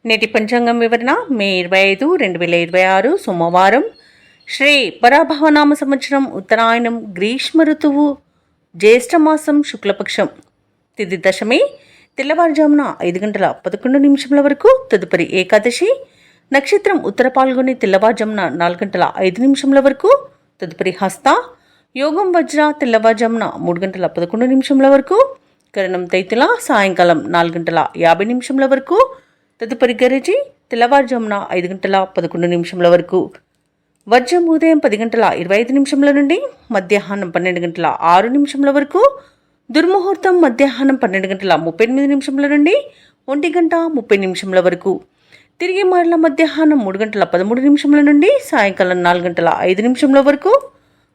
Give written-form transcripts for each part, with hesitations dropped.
నేటి పంచాంగం వివరణ మే 25, 2026 సోమవారం. శ్రీ పరాభవనామ సంవత్సరం, ఉత్తరాయణం, గ్రీష్మ ఋతువు, జ్యేష్ఠమాసం, శుక్లపక్షం. తిథి దశమి తెల్లవారుజామున 5:11 వరకు. తదుపరి ఏకాదశి. నక్షత్రం ఉత్తర పాల్గొని తెల్లవారుజామున 4:05 వరకు. తదుపరి హస్త. యోగం వజ్ర తెల్లవారుజామున 3:11 వరకు. కరణం తైతుల సాయంకాలం 4:50 వరకు. తదుపరి గరజి తెల్లవారుజామున 5:11 వరకు. వజ్రం ఉదయం 10:25 నుండి మధ్యాహ్నం 12:06 వరకు. దుర్ముహూర్తం మధ్యాహ్నం 12:38 నుండి 1:30 వరకు. తిరిగి మరల మధ్యాహ్నం 3:13 నుండి సాయంకాలం 4:05 వరకు.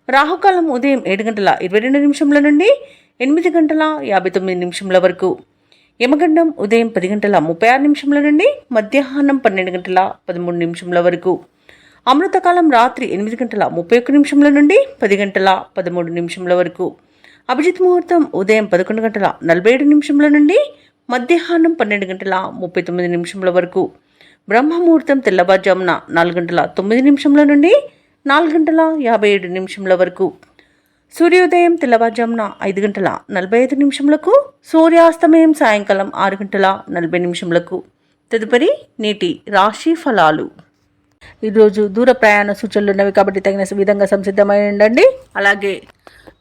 రాహుకాలం ఉదయం 7:22 నుండి 8:59 వరకు. యమగండం ఉదయం 10:36 నుండి మధ్యాహ్నం 12:13 వరకు. అమృతకాలం రాత్రి 8:31 నుండి 10:13 వరకు. అభిజిత్ ముహూర్తం ఉదయం 11:47 నుండి మధ్యాహ్నం 12:39 వరకు. బ్రహ్మముహూర్తం తెల్లవారుజామున 4:09 నుండి 4:57 వరకు. సూర్యోదయం తెల్లవారుజామున 5:45 సూర్యాస్తమయం సాయంకాలం 6:40. తదుపరి నేటి రాశి ఫలాలు. ఈరోజు దూర ప్రయాణ సూచనలు ఉన్నవి కాబట్టి తగిన విధంగా సంసిద్ధమై ఉండండి. అలాగే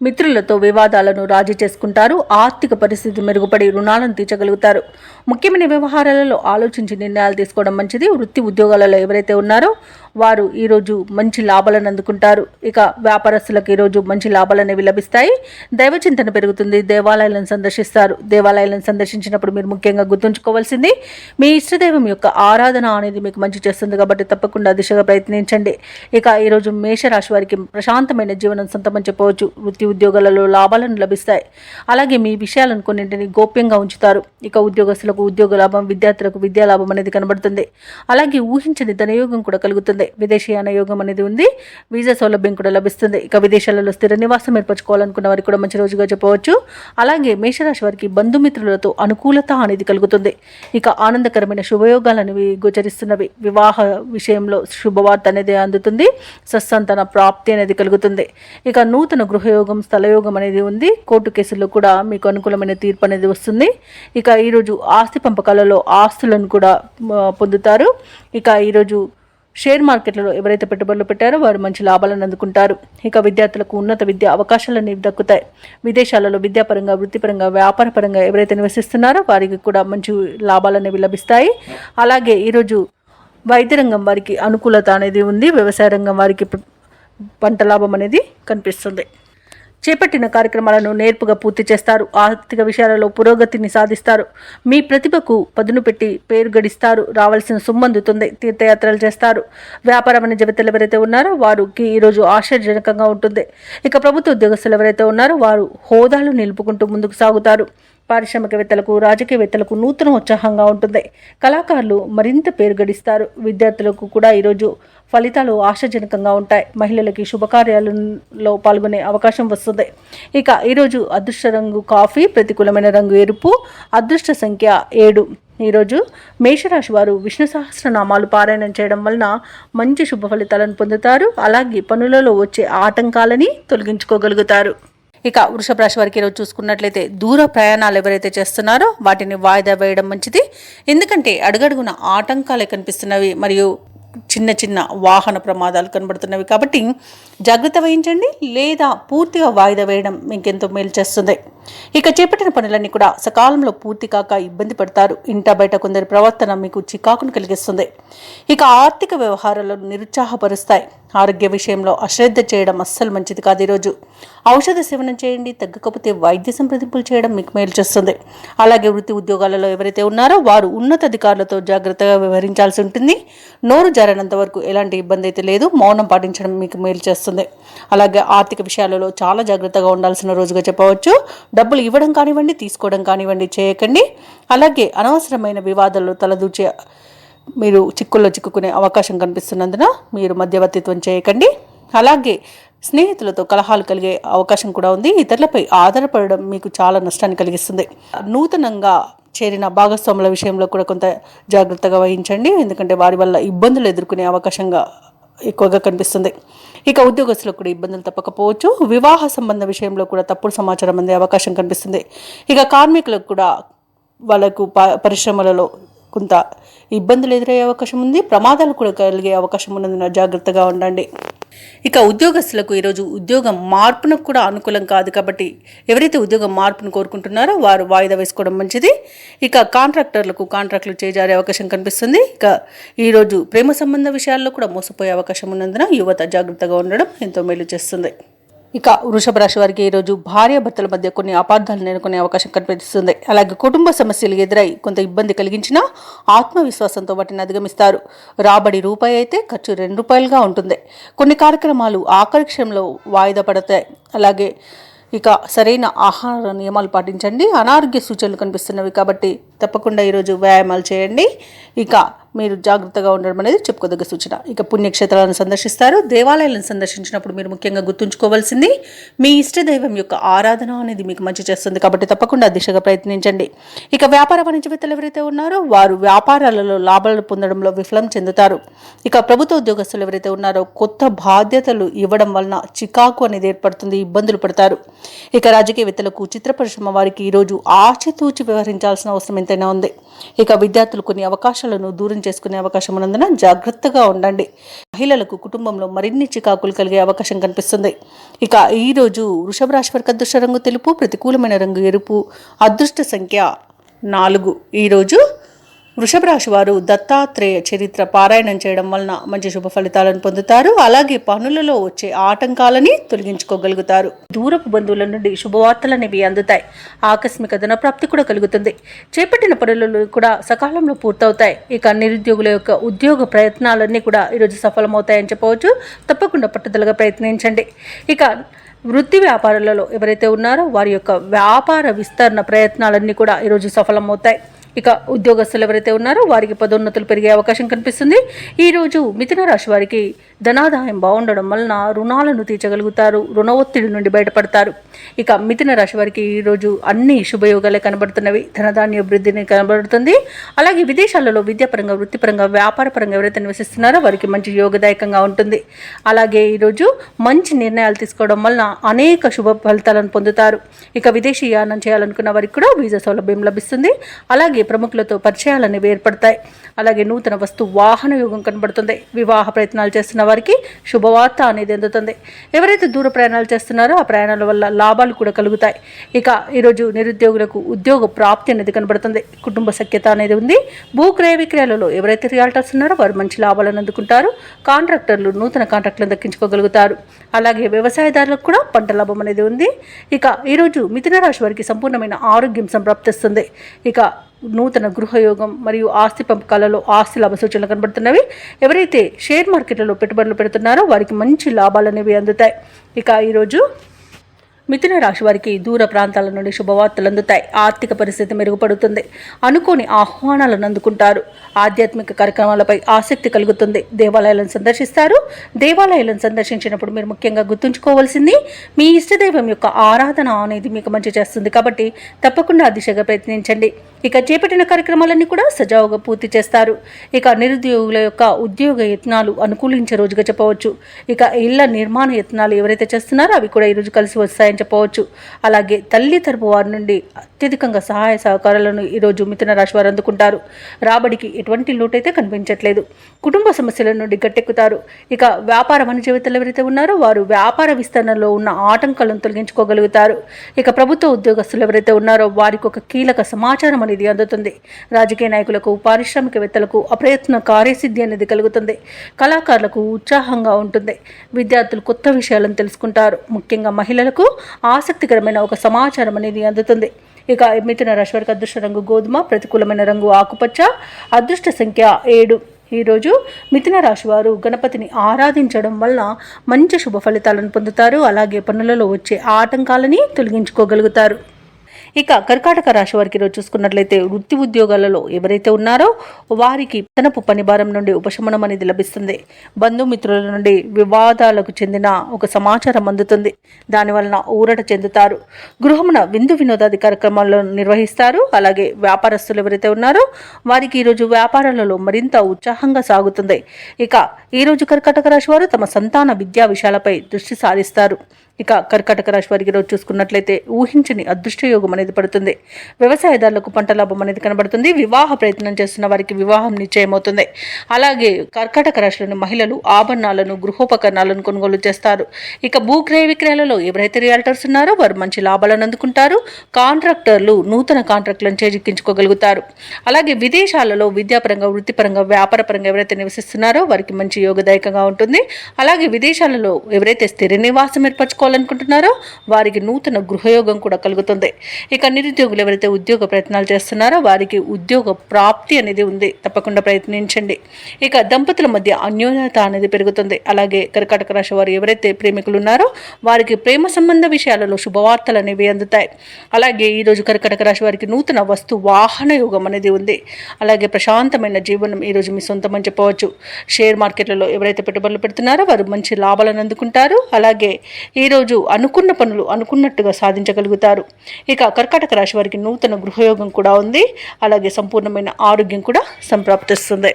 మిత్రులతో వివాదాలను రాజీ చేసుకుంటారు. ఆర్థిక పరిస్థితి మెరుగుపడి రుణాలను తీర్చగలుగుతారు. ముఖ్యమైన వ్యవహారాలలో ఆలోచించి నిర్ణయాలు తీసుకోవడం మంచిది. వృత్తి ఉద్యోగాలలో ఎవరైతే ఉన్నారో వారు ఈరోజు మంచి లాభాలను అందుకుంటారు. ఇక వ్యాపారస్తులకు ఈరోజు మంచి లాభాలు అనేవి లభిస్తాయి. దైవచింతన పెరుగుతుంది. దేవాలయాలను సందర్శిస్తారు. దేవాలయాలను సందర్శించినప్పుడు మీరు ముఖ్యంగా గుర్తుంచుకోవాల్సింది మీ ఇష్టదైవం యొక్క ఆరాధన అనేది మీకు మంచి చేస్తుంది కాబట్టి తప్పకుండా దిశగా ప్రయత్నించండి. ఇక ఈరోజు మేషరాశి వారికి ప్రశాంతమైన జీవనం సొంతమని చెప్పవచ్చు. వృత్తి ఉద్యోగాలలో లాభాలను లభిస్తాయి. అలాగే మీ విషయాలను కొన్నింటిని గోప్యంగా ఉంచుతారు. ఇక ఉద్యోగస్తులకు ఉద్యోగ లాభం, విద్యార్థులకు విద్యా లాభం అనేది కనబడుతుంది. అలాగే ఊహించని ధనయోగం కూడా కలుగుతుంది. విదేశీయాన యోగం అనేది ఉంది. వీసా సౌలభ్యం కూడా లభిస్తుంది. ఇక విదేశాలలో స్థిర నివాసం ఏర్పరచుకోవాలనుకున్న వారికి కూడా మంచి రోజుగా చెప్పవచ్చు. అలాగే మేషరాశి వారికి బంధుమిత్రులతో అనుకూలత అనేది కలుగుతుంది. ఇక ఆనందకరమైన శుభయోగాలు అనేవి గోచరిస్తున్నవి. వివాహ విషయంలో శుభవార్త అనేది అందుతుంది. సత్సంతాన ప్రాప్తి అనేది కలుగుతుంది. ఇక నూతన గృహయోగం, స్థలయోగం అనేది ఉంది. కోర్టు కేసుల్లో కూడా మీకు అనుకూలమైన తీర్పు అనేది వస్తుంది. ఇక ఈరోజు ఆస్తి పంపకాలలో ఆస్తులను కూడా పొందుతారు. ఇక ఈరోజు షేర్ మార్కెట్లలో ఎవరైతే పెట్టుబడులు పెట్టారో వారు మంచి లాభాలను అందుకుంటారు. ఇక విద్యార్థులకు ఉన్నత విద్యా అవకాశాలు అనేవి దక్కుతాయి. విదేశాలలో విద్యాపరంగా, వృత్తిపరంగా, వ్యాపారపరంగా ఎవరైతే నివసిస్తున్నారో వారికి కూడా మంచి లాభాలు అనేవి లభిస్తాయి. అలాగే ఈరోజు వైద్య రంగం వారికి అనుకూలత అనేది ఉంది. వ్యవసాయ రంగం వారికి పంట లాభం అనేది కనిపిస్తుంది. చేపట్టిన కార్యక్రమాలను నేర్పుగా పూర్తి చేస్తారు. ఆర్థిక విషయాలలో పురోగతిని సాధిస్తారు. మీ ప్రతిభకు పదును పెట్టి పేరు గడిస్తారు. రావాల్సిన సొమ్ము అందుతుంది. తీర్థయాత్రలు చేస్తారు. వ్యాపార వాణిజ్య వేత్తలు ఎవరైతే ఉన్నారో వారికి ఈరోజు ఆశ్చర్యజనకంగా ఉంటుంది. ఇక ప్రభుత్వ ఉద్యోగస్తులు ఎవరైతే ఉన్నారో వారు హోదాలు నిలుపుకుంటూ ముందుకు సాగుతారు. పారిశ్రామికవేత్తలకు, రాజకీయవేత్తలకు నూతన ఉత్సాహంగా ఉంటుంది. కళాకారులు మరింత పేరు గడిస్తారు. విద్యార్థులకు కూడా ఈరోజు ఫలితాలు ఆశాజనకంగా ఉంటాయి. మహిళలకి శుభకార్యాలలో పాల్గొనే అవకాశం వస్తుంది. ఇక ఈరోజు అదృష్ట రంగు కాఫీ, ప్రతికూలమైన రంగు ఎరుపు, అదృష్ట సంఖ్య 7. ఈరోజు మేషరాశి వారు విష్ణు సహస్రనామాలు పారాయణం చేయడం వలన మంచి శుభ ఫలితాలను పొందుతారు. అలాగే పనులలో వచ్చే ఆటంకాలని తొలగించుకోగలుగుతారు. ఇక వృషభ రాశి వారికి ఈరోజు చూసుకున్నట్లయితే దూర ప్రయాణాలు ఎవరైతే చేస్తున్నారో వాటిని వాయిదా వేయడం మంచిది. ఎందుకంటే అడుగడుగున ఆటంకాలే కనిపిస్తున్నవి మరియు చిన్న చిన్న వాహన ప్రమాదాలు కనబడుతున్నవి కాబట్టి జాగ్రత్త వహించండి. లేదా పూర్తిగా వాయిదా వేయడం మీకెంతో మేలు చేస్తుంది. ఇక చేపట్టిన పనులన్నీ కూడా సకాలంలో పూర్తి కాక ఇబ్బంది పడతారు. ఇంట బయట కొందరి ప్రవర్తన మీకు చికాకును కలిగిస్తుంది. ఇక ఆర్థిక వ్యవహారాలను నిరుత్సాహపరుస్తాయి. ఆరోగ్య విషయంలో అశ్రద్ధ చేయడం అస్సలు మంచిది కాదు. ఈరోజు ఔషధ సేవనం చేయండి. తగ్గకపోతే వైద్య సంప్రదింపులు చేయడం మీకు మేలు చేస్తుంది. అలాగే వృత్తి ఉద్యోగాలలో ఎవరైతే ఉన్నారో వారు ఉన్నతాధికారులతో జాగ్రత్తగా వ్యవహరించాల్సి ఉంటుంది. నోరు జారనంత వరకు ఎలాంటి ఇబ్బంది అయితే లేదు. మౌనం పాటించడం మీకు మేలు చేస్తుంది. అలాగే ఆర్థిక విషయాలలో చాలా జాగ్రత్తగా ఉండాల్సిన రోజుగా చెప్పవచ్చు. డబ్బులు ఇవ్వడం కానివ్వండి, తీసుకోవడం కానివ్వండి చేయకండి. అలాగే అనవసరమైన వివాదాల్లో తలదూచే మీరు చిక్కుల్లో చిక్కుకునే అవకాశం కనిపిస్తున్నందున మీరు మధ్యవర్తిత్వం చేయకండి. అలాగే స్నేహితులతో కలహాలు కలిగే అవకాశం కూడా ఉంది. ఇతరులపై ఆధారపడడం మీకు చాలా నష్టాన్ని కలిగిస్తుంది. నూతనంగా చేరిన భాగస్వాముల విషయంలో కూడా కొంత జాగ్రత్తగా వహించండి, ఎందుకంటే వారి వల్ల ఇబ్బందులు ఎదుర్కొనే అవకాశంగా ఎక్కువగా కనిపిస్తుంది. ఇక ఉద్యోగస్తులకు కూడా ఇబ్బందులు తప్పకపోవచ్చు. వివాహ సంబంధ విషయంలో కూడా తప్పుడు సమాచారం అందే అవకాశం కనిపిస్తుంది. ఇక కార్మికులకు కూడా వాళ్ళకు పరిశ్రమలలో కొంత ఇబ్బందులు ఎదురయ్యే అవకాశం ఉంది. ప్రమాదాలు కూడా కలిగే అవకాశం ఉన్నందున జాగ్రత్తగా ఉండండి. ఇక ఉద్యోగస్తులకు ఈరోజు ఉద్యోగం మార్పునకు కూడా అనుకూలం కాదు, కాబట్టి ఎవరైతే ఉద్యోగం మార్పును కోరుకుంటున్నారో వారు వాయిదా వేసుకోవడం మంచిది. ఇక కాంట్రాక్టులు చేజారే అవకాశం కనిపిస్తుంది. ఇక ఈరోజు ప్రేమ సంబంధ విషయాల్లో కూడా మోసపోయే అవకాశం ఉన్నందున యువత జాగ్రత్తగా ఉండడం ఎంతో మేలు చేస్తుంది. ఇక వృషభ రాశి వారికి ఈరోజు భార్యాభర్తల మధ్య కొన్ని అపార్థాలు నెలకొనే అవకాశం కనిపిస్తుంది. అలాగే కుటుంబ సమస్యలు ఎదురై కొంత ఇబ్బంది కలిగించినా ఆత్మవిశ్వాసంతో వాటిని అధిగమిస్తారు. రాబడి రూపాయి అయితే ఖర్చు ₹2 ఉంటుంది. కొన్ని కార్యక్రమాలు ఆఖరి క్షణంలో వాయిదా పడతాయి. అలాగే ఇక సరైన ఆహార నియమాలు పాటించండి. అనారోగ్య సూచనలు కనిపిస్తున్నవి కాబట్టి తప్పకుండా ఈరోజు వ్యాయామాలు చేయండి. ఇక మీరు జాగ్రత్తగా ఉండడం అనేది చెప్పుకోదగ్గ సూచన. ఇక పుణ్యక్షేత్రాలను సందర్శిస్తారు. దేవాలయాలను సందర్శించినప్పుడు మీరు ముఖ్యంగా గుర్తుంచుకోవాల్సింది మీ ఇష్టదైవం యొక్క ఆరాధన అనేది మీకు మంచి చేస్తుంది, కాబట్టి తప్పకుండా దిశగా ప్రయత్నించండి. ఇక వ్యాపార వాణిజ్యవేత్తలు ఎవరైతే ఉన్నారో వారు వ్యాపారాలలో లాభాలు పొందడంలో విఫలం చెందుతారు. ఇక ప్రభుత్వ ఉద్యోగస్తులు ఎవరైతే ఉన్నారో కొత్త బాధ్యతలు ఇవ్వడం వలన చికాకు అనేది ఏర్పడుతుంది, ఇబ్బందులు పడతారు. ఇక రాజకీయవేత్తలకు, చిత్ర పరిశ్రమ వారికి ఈరోజు ఆచితూచి వ్యవహరించాల్సిన అవసరం ఎంతైనా ఉంది. ఇక విద్యార్థులు కొన్ని అవకాశాలను దూరం చేసుకునే అవకాశం ఉన్నందున జాగ్రత్తగా ఉండండి. మహిళలకు కుటుంబంలో మరిన్ని చికాకులు కలిగే అవకాశం కనిపిస్తుంది. ఇక ఈరోజు వృషభ రాశి వారికి అదృష్ట రంగు తెలుపు, ప్రతికూలమైన రంగు ఎరుపు, అదృష్ట సంఖ్య 4. ఈరోజు వృషభ రాశి వారు దత్తాత్రేయ చరిత్ర పారాయణం చేయడం వలన మంచి శుభ ఫలితాలను పొందుతారు. అలాగే పనులలో వచ్చే ఆటంకాలని తొలగించుకోగలుగుతారు. దూరపు బంధువుల నుండి శుభవార్తలు అనేవి అందుతాయి. ఆకస్మిక ధన ప్రాప్తి కూడా కలుగుతుంది. చేపట్టిన పనులు కూడా సకాలంలో పూర్తవుతాయి. ఇక నిరుద్యోగుల యొక్క ఉద్యోగ ప్రయత్నాలన్నీ కూడా ఈరోజు సఫలమవుతాయని చెప్పవచ్చు. తప్పకుండా పట్టుదలగా ప్రయత్నించండి. ఇక వృత్తి వ్యాపారాలలో ఎవరైతే ఉన్నారో వారి యొక్క వ్యాపార విస్తరణ ప్రయత్నాలన్నీ కూడా ఈరోజు సఫలమవుతాయి. ఇక ఉద్యోగస్తులు ఎవరైతే ఉన్నారో వారికి పదోన్నతులు పెరిగే అవకాశం కనిపిస్తుంది. ఈరోజు మిథున రాశి వారికి ధనాదాయం బాగుండడం వలన రుణాలను తీర్చగలుగుతారు, రుణ ఒత్తిడి నుండి బయటపడతారు. ఇక మిథున రాశి వారికి ఈరోజు అన్ని శుభయోగాలే కనబడుతున్నవి. ధనధాన్య వృద్ధిని కనబడుతుంది. అలాగే విదేశాలలో విద్యాపరంగా, వృత్తిపరంగా, వ్యాపారపరంగా ఎవరైతే నివసిస్తున్నారో వారికి మంచి యోగదాయకంగా ఉంటుంది. అలాగే ఈరోజు మంచి నిర్ణయాలు తీసుకోవడం వలన అనేక శుభ ఫలితాలను పొందుతారు. ఇక విదేశీ యానం చేయాలనుకున్న వారికి కూడా వీసా సౌలభ్యం లభిస్తుంది. అలాగే ప్రముఖులతో పరిచయాలు అనేవి ఏర్పడతాయి. అలాగే నూతన వస్తు వాహన యోగం కనబడుతుంది. వివాహ ప్రయత్నాలు చేస్తున్న వారికి శుభవార్త అనేది అందుతుంది. ఎవరైతే దూర ప్రయాణాలు చేస్తున్నారో ఆ ప్రయాణాల వల్ల లాభాలు కూడా కలుగుతాయి. ఇక ఈరోజు నిరుద్యోగులకు ఉద్యోగ ప్రాప్తి అనేది కనబడుతుంది. కుటుంబ సఖ్యత అనేది ఉంది. భూక్రయ విక్రయాలలో ఎవరైతే రియాల్టర్స్ ఉన్నారో వారు మంచి లాభాలను అందుకుంటారు. కాంట్రాక్టర్లు నూతన కాంట్రాక్టులను దక్కించుకోగలుగుతారు. అలాగే వ్యవసాయదారులకు కూడా పంట లాభం అనేది ఉంది. ఇక ఈరోజు మిథున రాశి వారికి సంపూర్ణమైన ఆరోగ్యం సంప్రాప్తిస్తుంది. ఇక నూతన గృహయోగం మరియు ఆస్తి పంపకాలలో ఆస్తి లాభ సూచనలు కనబడుతున్నవి. ఎవరైతే షేర్ మార్కెట్లలో పెట్టుబడులు పెడుతున్నారో వారికి మంచి లాభాలు అనేవి అందుతాయి. ఇక ఈరోజు మిథున రాశి వారికి దూర ప్రాంతాల నుండి శుభవార్తలు అందుతాయి. ఆర్థిక పరిస్థితి మెరుగుపడుతుంది. అనుకోని ఆహ్వానాలను అందుకుంటారు. ఆధ్యాత్మిక కార్యక్రమాలపై ఆసక్తి కలుగుతుంది. దేవాలయాలను సందర్శిస్తారు. దేవాలయాలను సందర్శించినప్పుడు మీరు ముఖ్యంగా గుర్తుంచుకోవాల్సింది మీ ఇష్టదైవం యొక్క ఆరాధన అనేది మీకు మంచి చేస్తుంది, కాబట్టి తప్పకుండా ఆ దిశగా ప్రయత్నించండి. ఇక చేపట్టిన కార్యక్రమాలన్నీ కూడా సజావుగా పూర్తి చేస్తారు. ఇక నిరుద్యోగుల యొక్క ఉద్యోగ యత్నాలు అనుకూలించే రోజుగా చెప్పవచ్చు. ఇక ఇళ్ల నిర్మాణ యత్నాలు ఎవరైతే చేస్తున్నారో అవి కూడా ఈరోజు కలిసి వస్తాయని చెప్పవచ్చు. అలాగే తల్లి తరపు వారి నుండి అత్యధికంగా సహాయ సహకారాలను ఈరోజు మిథున రాశి వారు అందుకుంటారు. రాబడికి ఎటువంటి లోటైతే కనిపించట్లేదు. కుటుంబ సమస్యల నుండి గట్టెక్కుతారు. ఇక వ్యాపార వాణిజ్యవేత్తలు ఎవరైతే ఉన్నారో వారు వ్యాపార విస్తరణలో ఉన్న ఆటంకాలను తొలగించుకోగలుగుతారు. ఇక ప్రభుత్వ ఉద్యోగస్తులు ఎవరైతే ఉన్నారో వారికి ఒక కీలక సమాచారం అనేది అందుతుంది. రాజకీయ నాయకులకు, పారిశ్రామికవేత్తలకు అప్రయత్న కార్యసిద్ధి అనేది కలుగుతుంది. కళాకారులకు ఉత్సాహంగా ఉంటుంది. విద్యార్థులు కొత్త విషయాలను తెలుసుకుంటారు. ముఖ్యంగా మహిళలకు ఆసక్తికరమైన ఒక సమాచారం అనేది అందుతుంది. ఇక మిథున రాశి వారికి అదృష్ట రంగు గోధుమ, ప్రతికూలమైన రంగు ఆకుపచ్చ, అదృష్ట సంఖ్య 7. ఈరోజు మిథున రాశి వారు గణపతిని ఆరాధించడం వల్ల మంచి శుభ ఫలితాలను పొందుతారు. అలాగే పనులలో వచ్చే ఆటంకాలని తొలగించుకోగలుగుతారు. ఇక కర్కాటక రాశి వారికి ఈరోజు చూసుకున్నట్లయితే వృత్తి ఉద్యోగాలలో ఎవరైతే ఉన్నారో వారికి తనపు పని భారం నుండి ఉపశమనం అనేది లభిస్తుంది. బంధుమిత్రుల నుండి వివాదాలకు చెందిన ఒక సమాచారం అందుతుంది. దానివలన ఊరట చెందుతారు. గృహమున విందు వినోదాది కార్యక్రమాలను నిర్వహిస్తారు. అలాగే వ్యాపారస్తులు ఎవరైతే ఉన్నారో వారికి ఈరోజు వ్యాపారాలలో మరింత ఉత్సాహంగా సాగుతుంది. ఇక ఈరోజు కర్కాటక రాశి వారు తమ సంతాన విద్యా విషయాలపై దృష్టి సారిస్తారు. ఇక కర్కాటక రాశి వారికి ఈరోజు చూసుకున్నట్లయితే ఊహించని అదృష్టయోగం అనేది పడుతుంది. వ్యవసాయదారులకు పంట లాభం అనేది కనబడుతుంది. వివాహ ప్రయత్నం చేస్తున్న వారికి వివాహం నిశ్చయమవుతుంది. అలాగే కర్కాటక రాశిలోని మహిళలు ఆభరణాలను గృహోపకరణాలను కొనుగోలు చేస్తారు. ఇక భూక్రయ విక్రయాలలో ఎవరైతే రియాల్టర్స్ ఉన్నారో వారు మంచి లాభాలను అందుకుంటారు. కాంట్రాక్టర్లు నూతన కాంట్రాక్టులను చేజిక్కించుకోగలుగుతారు. అలాగే విదేశాలలో విద్యాపరంగా వృత్తిపరంగా వ్యాపారపరంగా ఎవరైతే నివసిస్తున్నారో వారికి మంచి యోగదాయకంగా ఉంటుంది. అలాగే విదేశాలలో ఎవరైతే స్థిర నివాసం ఏర్పరచుకోవాలనుకుంటున్నారో వారికి నూతన గృహయోగం కూడా కలుగుతుంది. ఇక నిరుద్యోగులు ఎవరైతే ఉద్యోగ ప్రయత్నాలు చేస్తున్నారో వారికి ఉద్యోగ ప్రాప్తి అనేది ఉంది. తప్పకుండా ప్రయత్నించండి. ఇక దంపతుల మధ్య అన్యోన్యత అనేది పెరుగుతుంది. అలాగే కర్కాటక రాశి వారు ఎవరైతే ప్రేమికులు ఉన్నారో వారికి ప్రేమ సంబంధ విషయాలలో శుభవార్తలు అనేవి అందుతాయి. అలాగే ఈరోజు కర్కాటక రాశి వారికి నూతన వస్తు వాహన యోగం అనేది ఉంది. అలాగే ప్రశాంతమైన జీవనం ఈరోజు మీ సొంతమని చెప్పవచ్చు. షేర్ మార్కెట్లలో ఎవరైతే పెట్టుబడులు పెడుతున్నారో వారు మంచి లాభాలను అందుకుంటారు. అలాగే ఈరోజు అనుకున్న పనులు అనుకున్నట్టుగా సాధించగలుగుతారు. ఇక కర్కాటక రాశి వారికి నూతన గృహయోగం కూడా ఉంది. అలాగే సంపూర్ణమైన ఆరోగ్యం కూడా సంప్రాప్తిస్తుంది.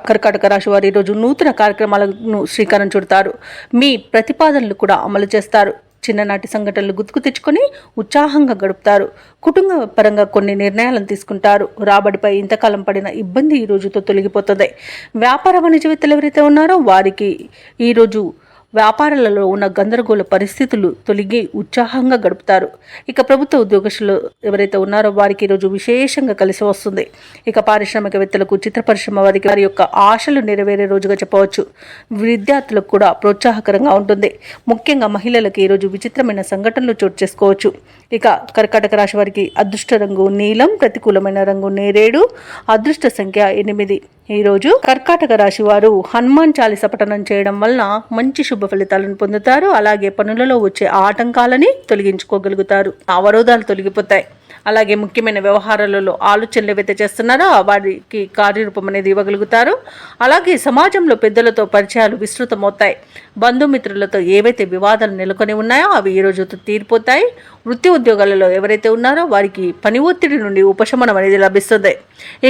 కర్కాటక రాశి వారు ఈరోజు నూతన కార్యక్రమాలను శ్రీకారం చుడతారు. మీ ప్రతిపాదనలు కూడా అమలు చేస్తారు. చిన్ననాటి సంఘటనలు గుర్తుకు తెచ్చుకొని ఉత్సాహంగా గడుపుతారు. కుటుంబ పరంగా కొన్ని నిర్ణయాలను తీసుకుంటారు. రాబడిపై ఇంతకాలం పడిన ఇబ్బంది ఈ రోజుతో తొలగిపోతుంది. వ్యాపార వాణిజ్యవేత్తలు ఎవరైతే ఉన్నారో వారికి ఈరోజు వ్యాపారాలలో ఉన్న గందరగోళ పరిస్థితులు తొలగి ఉత్సాహంగా గడుపుతారు. ఇక ప్రభుత్వ ఉద్యోగస్తులు ఎవరైతే ఉన్నారో వారికి ఈరోజు విశేషంగా కలిసి వస్తుంది. ఇక పారిశ్రామికవేత్తలకు చిత్ర పరిశ్రమ వారికి వారి యొక్క ఆశలు నెరవేరే రోజుగా చెప్పవచ్చు. విద్యార్థులకు కూడా ప్రోత్సాహకరంగా ఉంటుంది. ముఖ్యంగా మహిళలకు ఈరోజు విచిత్రమైన సంఘటనలు చోటు చేసుకోవచ్చు. ఇక కర్కాటక రాశి వారికి అదృష్ట రంగు నీలం, ప్రతికూలమైన రంగు నేరేడు, అదృష్ట సంఖ్య 8. ఈరోజు కర్కాటక రాశి వారు హనుమాన్ చాలీస పఠనం చేయడం వలన మంచి శుభ ఫలితాలను పొందుతారు. అలాగే పనులలో వచ్చే ఆటంకాలని తొలగించుకోగలుగుతారు. అవరోధాలు తొలగిపోతాయి. అలాగే ముఖ్యమైన వ్యవహారాలలో ఆలోచనలు ఏవైతే చేస్తున్నారో వారికి కార్యరూపం అనేది ఇవ్వగలుగుతారు. అలాగే సమాజంలో పెద్దలతో పరిచయాలు విస్తృతమవుతాయి. బంధుమిత్రులతో ఏవైతే వివాదాలు నెలకొని ఉన్నాయో అవి ఈ రోజుతో తీరిపోతాయి. వృత్తి ఉద్యోగాలలో ఎవరైతే ఉన్నారో వారికి పని ఒత్తిడి నుండి ఉపశమనం అనేది లభిస్తుంది.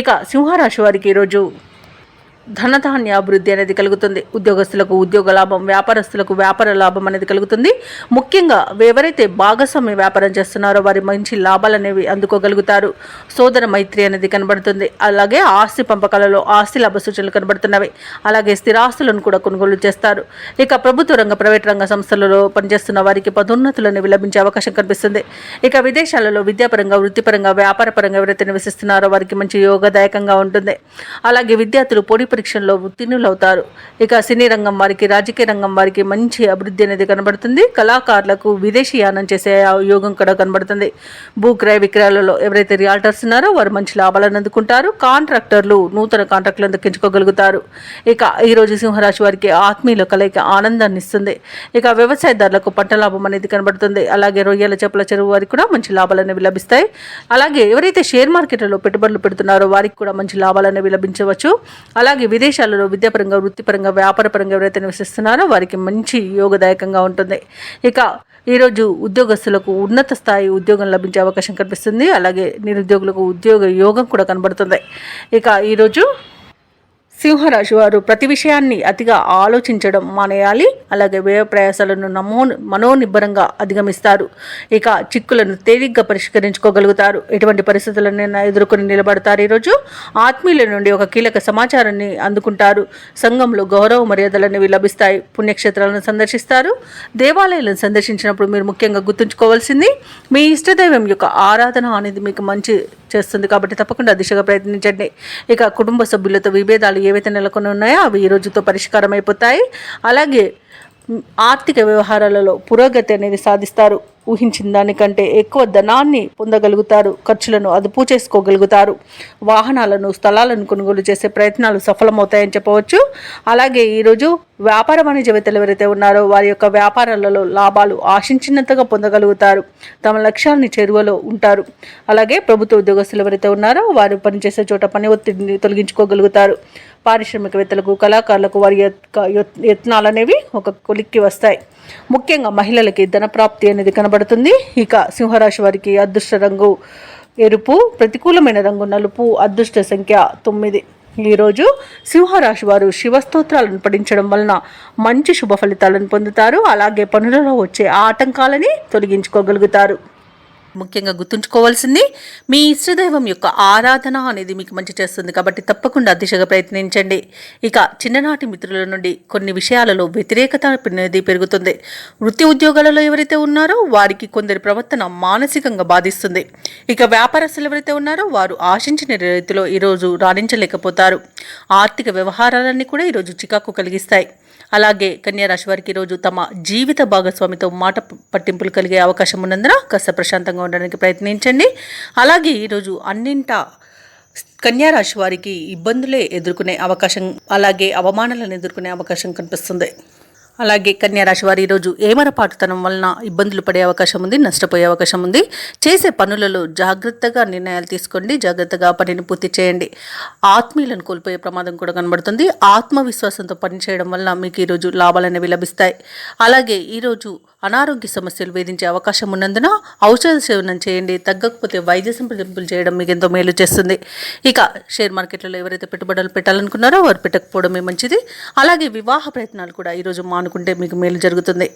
ఇక సింహరాశి వారికి ఈరోజు ధనధాన్య అభివృద్ధి అనేది కలుగుతుంది. ఉద్యోగస్తులకు ఉద్యోగ లాభం, వ్యాపారస్తులకు వ్యాపార లాభం అనేది కలుగుతుంది. ముఖ్యంగా ఎవరైతే భాగస్వామ్య వ్యాపారం చేస్తున్నారో వారి మంచి లాభాలు అనేవి అందుకోగలుగుతారు. సోదర మైత్రి అనేది కనబడుతుంది. అలాగే ఆస్తి పంపకాలలో ఆస్తి లాభ సూచనలు కనబడుతున్నవి. అలాగే స్థిరాస్తులను కూడా కొనుగోలు చేస్తారు. ఇక ప్రభుత్వ రంగ ప్రైవేట్ రంగ సంస్థలలో పనిచేస్తున్న వారికి పదోన్నతులు అనేవి లభించే అవకాశం కనిపిస్తుంది. ఇక విదేశాలలో విద్యాపరంగా వృత్తిపరంగా వ్యాపారపరంగా ఎవరైతే నివసిస్తున్నారో వారికి మంచి యోగదాయకంగా ఉంటుంది. అలాగే విద్యార్థులు పోటీ పరీక్షల్లో ఉత్తీర్ణులవుతారు. ఇక సినీ రంగం వారికి రాజకీయ రంగం వారికి మంచి అభివృద్ధి అనేది కనబడుతుంది. కళాకారులకు విదేశీ యానం చేసే యోగం కూడా కనబడుతుంది. భూక్రయ విక్రయాలలో ఎవరైతే రియాల్టర్స్ ఉన్నారో వారు మంచి లాభాలను అందుకుంటారు. కాంట్రాక్టర్లు నూతన కాంట్రాక్టులను దక్కించుకోగలుగుతారు. ఇక ఈరోజు సింహరాశి వారికి ఆత్మీయుల కలయిక ఆనందాన్ని ఇస్తుంది. ఇక వ్యవసాయదారులకు పంట లాభం అనేది కనబడుతుంది. అలాగే రొయ్యల చేపల చెరువు వారికి కూడా మంచి లాభాలు అనేవి లభిస్తాయి. అలాగే ఎవరైతే షేర్ మార్కెట్లలో పెట్టుబడులు పెడుతున్నారో వారికి కూడా మంచి లాభాలు అనేవి లభించవచ్చు. అలాగే విదేశాలలో విద్యాపరంగా వృత్తిపరంగా వ్యాపారపరంగా ఎవరైతే నివసిస్తున్నారో వారికి మంచి యోగదాయకంగా ఉంటుంది. ఇక ఈరోజు ఉద్యోగస్తులకు ఉన్నత స్థాయి ఉద్యోగం లభించే అవకాశం కనిపిస్తుంది. అలాగే నిరుద్యోగులకు ఉద్యోగ యోగం కూడా కనబడుతుంది. ఇక ఈరోజు సింహరాశి వారు ప్రతి విషయాన్ని అతిగా ఆలోచించడం మానేయాలి. అలాగే వ్యయ ప్రయాసాలను మనోనిబ్బరంగా అధిగమిస్తారు. ఇక చిక్కులను తేలిగ్గా పరిష్కరించుకోగలుగుతారు. ఎటువంటి పరిస్థితులను ఎదుర్కొని నిలబడతారు. ఈరోజు ఆత్మీయుల నుండి ఒక కీలక సమాచారాన్ని అందుకుంటారు. సంఘంలో గౌరవ మర్యాదలు అనేవి లభిస్తాయి. పుణ్యక్షేత్రాలను సందర్శిస్తారు. దేవాలయాలను సందర్శించినప్పుడు మీరు ముఖ్యంగా గుర్తుంచుకోవాల్సింది మీ ఇష్టదైవం యొక్క ఆరాధన అనేది మీకు మంచి చేస్తుంది. కాబట్టి తప్పకుండా దిశగా ప్రయత్నించండి. ఇక కుటుంబ సభ్యులతో విభేదాలు ఏవైతే నెలకొని ఉన్నాయో అవి ఈ రోజుతో పరిష్కారం అయిపోతాయి. అలాగే ఆర్థిక వ్యవహారాలలో పురోగతి అనేది సాధిస్తారు. ఊహించిన దానికంటే ఎక్కువ ధనాన్ని పొందగలుగుతారు. ఖర్చులను అదుపు చేసుకోగలుగుతారు. వాహనాలను, స్థలాలను కొనుగోలు చేసే ప్రయత్నాలు సఫలమవుతాయని చెప్పవచ్చు. అలాగే ఈరోజు వ్యాపార వాణిజ్యవేత్తలు ఎవరైతే ఉన్నారో వారి యొక్క వ్యాపారాలలో లాభాలు ఆశించినంతగా పొందగలుగుతారు. తమ లక్ష్యాన్ని చేరువలో ఉంటారు. అలాగే ప్రభుత్వ ఉద్యోగస్తులు ఎవరైతే ఉన్నారో వారు పనిచేసే చోట పని ఒత్తిడిని తొలగించుకోగలుగుతారు. పారిశ్రామికవేత్తలకు, కళాకారులకు వారి యత్నాలు అనేవి ఒక కొలిక్కి వస్తాయి. ముఖ్యంగా మహిళలకి ధనప్రాప్తి అనేది కనబడుతుంది. ఇక సింహరాశి వారికి అదృష్ట రంగు ఎరుపు, ప్రతికూలమైన రంగు నలుపు, అదృష్ట సంఖ్య 9. ఈరోజు సింహరాశి వారు శివస్తోత్రాలను పఠించడం వలన మంచి శుభ ఫలితాలను పొందుతారు. అలాగే పనులలో వచ్చే ఆటంకాలని తొలగించుకోగలుగుతారు. ముఖ్యంగా గుర్తుంచుకోవాల్సింది మీ ఇష్టదైవం యొక్క ఆరాధన అనేది మీకు మంచి చేస్తుంది కాబట్టి తప్పకుండా దిశగా ప్రయత్నించండి. ఇక చిన్ననాటి మిత్రుల నుండి కొన్ని విషయాలలో వ్యతిరేకత అనేది పెరుగుతుంది. వృత్తి ఉద్యోగాలలో ఎవరైతే ఉన్నారో వారికి కొందరి ప్రవర్తన మానసికంగా బాధిస్తుంది. ఇక వ్యాపారస్తులు ఎవరైతే ఉన్నారో వారు ఆశించిన రీతిలో ఈరోజు రాణించలేకపోతారు. ఆర్థిక వ్యవహారాలన్నీ కూడా ఈరోజు చికాకు కలిగిస్తాయి. అలాగే కన్యారాశి వారికి ఈరోజు తమ జీవిత భాగస్వామితో మాట పట్టింపులు కలిగే అవకాశం ఉన్నందున కాస్త ప్రశాంతంగా ఉండడానికి ప్రయత్నించండి. అలాగే ఈరోజు అన్నింటా కన్యారాశి వారికి ఇబ్బందులే ఎదుర్కొనే అవకాశం, అలాగే అవమానాలను ఎదుర్కొనే అవకాశం కనిపిస్తుంది. అలాగే కన్యారాశి వారు ఈరోజు ఏమరపాటుతనం వలన ఇబ్బందులు పడే అవకాశం ఉంది, నష్టపోయే అవకాశం ఉంది. చేసే పనులలో జాగ్రత్తగా నిర్ణయాలు తీసుకోండి, జాగ్రత్తగా పనిని పూర్తి చేయండి. ఆత్మీయులను కోల్పోయే ప్రమాదం కూడా కనబడుతుంది. ఆత్మవిశ్వాసంతో పనిచేయడం వలన మీకు ఈరోజు లాభాలు అనేవి లభిస్తాయి. అలాగే ఈరోజు అనారోగ్య సమస్యలు వేధించే అవకాశం ఉన్నందున ఔషధ సేవనం చేయండి. తగ్గకపోతే వైద్య సంప్రదింపులు చేయడం మీకు ఎంతో మేలు చేస్తుంది. ఇక షేర్ మార్కెట్లలో ఎవరైతే పెట్టుబడులు పెట్టాలనుకున్నారో వారు పెట్టకపోవడమే మంచిది. అలాగే వివాహ ప్రయత్నాలు కూడా ఈరోజు మానుకుంటే మీకు మేలు జరుగుతుంది.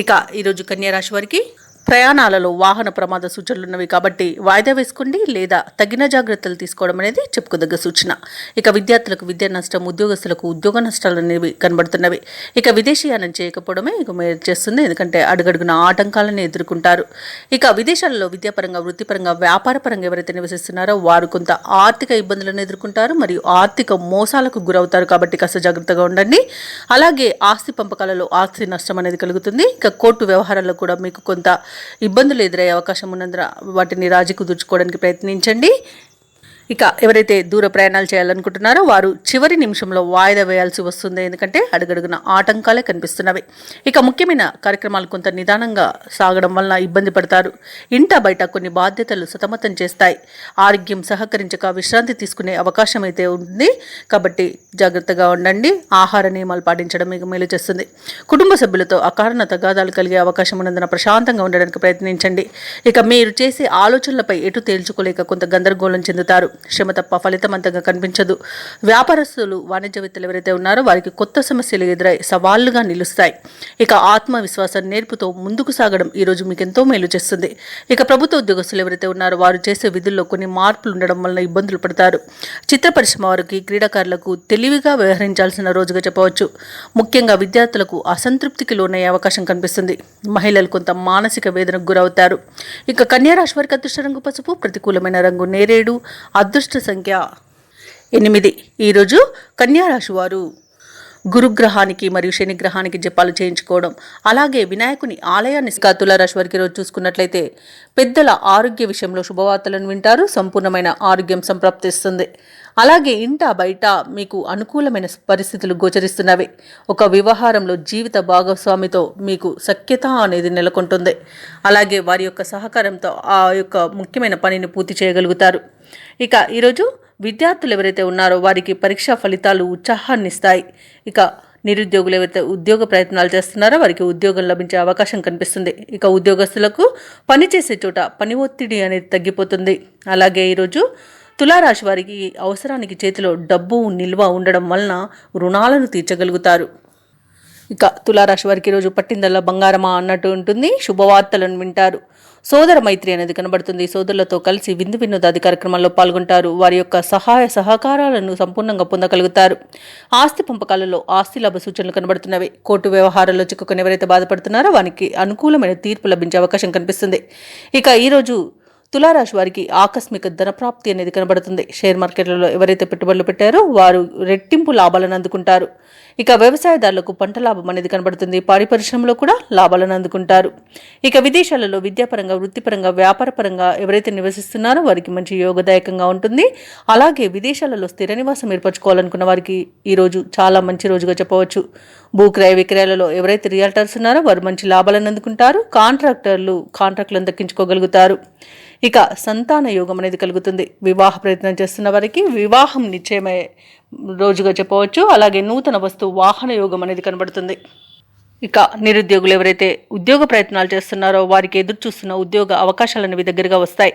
ఇక ఈరోజు కన్యారాశి వారికి ప్రయాణాలలో వాహన ప్రమాద సూచనలు ఉన్నవి కాబట్టి వాయిదా వేసుకోండి లేదా తగిన జాగ్రత్తలు తీసుకోవడం అనేది చెప్పుకోదగ్గ సూచన. ఇక విద్యార్థులకు విద్యా నష్టం, ఉద్యోగస్తులకు ఉద్యోగ నష్టాలు అనేవి కనబడుతున్నవి. ఇక విదేశీయానం చేయకపోవడమే ఇక మేలు చేస్తుంది, ఎందుకంటే అడుగడుగున ఆటంకాలను ఎదుర్కొంటారు. ఇక విదేశాలలో విద్యాపరంగా, వృత్తిపరంగా, వ్యాపారపరంగా ఎవరైతే నివసిస్తున్నారో వారు కొంత ఆర్థిక ఇబ్బందులను ఎదుర్కొంటారు మరియు ఆర్థిక మోసాలకు గురవుతారు కాబట్టి కాస్త జాగ్రత్తగా ఉండండి. అలాగే ఆస్తి పంపకాలలో ఆస్తి నష్టం అనేది కలుగుతుంది. ఇక కోర్టు వ్యవహారాల్లో కూడా మీకు కొంత ఇబ్బందులు ఎదురయ్యే అవకాశం ఉన్నందున వాటిని రాజీ కుదుర్చుకోవడానికి ప్రయత్నించండి. ఇక ఎవరైతే దూర ప్రయాణాలు చేయాలనుకుంటున్నారో వారు చివరి నిమిషంలో వాయిదా వేయాల్సి వస్తుంది, ఎందుకంటే అడుగడుగున ఆటంకాలే కనిపిస్తున్నవి. ఇక ముఖ్యమైన కార్యక్రమాలు కొంత నిదానంగా సాగడం వలన ఇబ్బంది పడతారు. ఇంట బయట కొన్ని బాధ్యతలు సతమతం చేస్తాయి. ఆరోగ్యం సహకరించక విశ్రాంతి తీసుకునే అవకాశం అయితే ఉంది కాబట్టి జాగ్రత్తగా ఉండండి. ఆహార నియమాలు పాటించడం మీకు మేలు చేస్తుంది. కుటుంబ సభ్యులతో అకారణ తగాదాలు కలిగే అవకాశం ఉన్నందున ప్రశాంతంగా ఉండడానికి ప్రయత్నించండి. ఇక మీరు చేసే ఆలోచనలపై ఎటు తేల్చుకోలేక కొంత గందరగోళం చెందుతారు. శ్రమ తప్ప ఫలితం అంతగా కనిపించదు. వ్యాపారస్తులు, వాణిజ్యవేత్తలు ఎవరైతే ఉన్నారో వారికి కొత్త సమస్యలు ఎదురై సవాళ్లుగా నిలుస్తాయి. ఇక ఆత్మవిశ్వాసం నేర్పుతో ముందుకు సాగడం ఈరోజు మీకు ఎంతో మేలు చేస్తుంది. ఇక ప్రభుత్వ ఉద్యోగస్తులు ఎవరైతే ఉన్నారో వారు చేసే విధుల్లో కొన్ని మార్పులు ఉండడం వలన ఇబ్బందులు పడతారు. చిత్ర పరిశ్రమ వారికి, క్రీడాకారులకు తెలివిగా వ్యవహరించాల్సిన రోజుగా చెప్పవచ్చు. ముఖ్యంగా విద్యార్థులకు అసంతృప్తికి లోనయ్యే అవకాశం కనిపిస్తుంది. మహిళలు కొంత మానసిక వేదనకు గురవుతారు. ఇక కన్యారాశి వారికి అదృష్ట రంగు పసుపు, ప్రతికూలమైన రంగు నేరేడు, అదృష్ట సంఖ్య 8. ఈరోజు కన్యారాశి వారు గురుగ్రహానికి మరియు శనిగ్రహానికి జపాలు చేయించుకోవడం, అలాగే వినాయకుని ఆలయాన్ని తులారాశి వారికి రోజు చూసుకున్నట్లయితే పెద్దల ఆరోగ్య విషయంలో శుభవార్తలను వింటారు. సంపూర్ణమైన ఆరోగ్యం సంప్రాప్తిస్తుంది. అలాగే ఇంట బయట మీకు అనుకూలమైన పరిస్థితులు గోచరిస్తున్నవి. ఒక వ్యవహారంలో జీవిత భాగస్వామితో మీకు సఖ్యత అనేది నెలకొంటుంది. అలాగే వారి యొక్క సహకారంతో ఆ యొక్క ముఖ్యమైన పనిని పూర్తి చేయగలుగుతారు. ఇక ఈరోజు విద్యార్థులు ఎవరైతే ఉన్నారో వారికి పరీక్షా ఫలితాలు ఉత్సాహాన్ని ఇస్తాయి. ఇక నిరుద్యోగులు ఎవరైతే ఉద్యోగ ప్రయత్నాలు చేస్తున్నారో వారికి ఉద్యోగం లభించే అవకాశం కనిపిస్తుంది. ఇక ఉద్యోగస్తులకు పనిచేసే చోట పని ఒత్తిడి అనేది తగ్గిపోతుంది. అలాగే ఈరోజు తులారాశి వారికి అవసరానికి చేతిలో డబ్బు నిల్వ ఉండడం వలన రుణాలను తీర్చగలుగుతారు. ఇక తులారాశి వారికి ఈరోజు పట్టిందల్లా బంగారమా అన్నట్టు ఉంటుంది. శుభవార్తలను వింటారు. సోదర మైత్రి అనేది కనబడుతుంది. సోదరులతో కలిసి విందు వినోదాది కార్యక్రమాల్లో పాల్గొంటారు. వారి యొక్క సహాయ సహకారాలను సంపూర్ణంగా పొందగలుగుతారు. ఆస్తి పంపకాలలో ఆస్తి లాభ సూచనలు కనబడుతున్నవి. కోర్టు వ్యవహారాల్లో చిక్కుకొని ఎవరైతే బాధపడుతున్నారో వారికి అనుకూలమైన తీర్పు లభించే అవకాశం కనిపిస్తుంది. ఇక ఈరోజు తులారాశి వారికి ఆకస్మిక ధనప్రాప్తి అనేది కనబడుతుంది. షేర్ మార్కెట్లలో ఎవరైతే పెట్టుబడులు పెట్టారో వారు రెట్టింపు లాభాలను అందుకుంటారు. ఇక వ్యవసాయదారులకు పంట లాభం అనేది కనబడుతుంది. పాడి పరిశ్రమలో కూడా లాభాలను అందుకుంటారు. ఇక విదేశాలలో విద్యాపరంగా, వృత్తిపరంగా, వ్యాపారపరంగా ఎవరైతే నివసిస్తున్నారో వారికి మంచి యోగదాయకంగా ఉంటుంది. అలాగే విదేశాలలో స్థిర నివాసం ఏర్పరచుకోవాలనుకున్న వారికి ఈరోజు చాలా మంచి రోజుగా చెప్పవచ్చు. భూక్రయ విక్రయాలలో ఎవరైతే రియల్టర్స్ ఉన్నారో వారు మంచి లాభాలను అందుకుంటారు. కాంట్రాక్టులను దక్కించుకోగలుగుతారు. ఇక సంతాన యోగం అనేది కలుగుతుంది. వివాహ ప్రయత్నం చేస్తున్న వారికి వివాహం నిశ్చయమయ్యే రోజుగా చెప్పవచ్చు. అలాగే నూతన వాహన యోగం అనేది కనబడుతుంది. ఇక నిరుద్యోగులు ఎవరైతే ఉద్యోగ ప్రయత్నాలు చేస్తున్నారో వారికి ఎదురు చూస్తున్న ఉద్యోగ అవకాశాలనేవి దగ్గరగా వస్తాయి.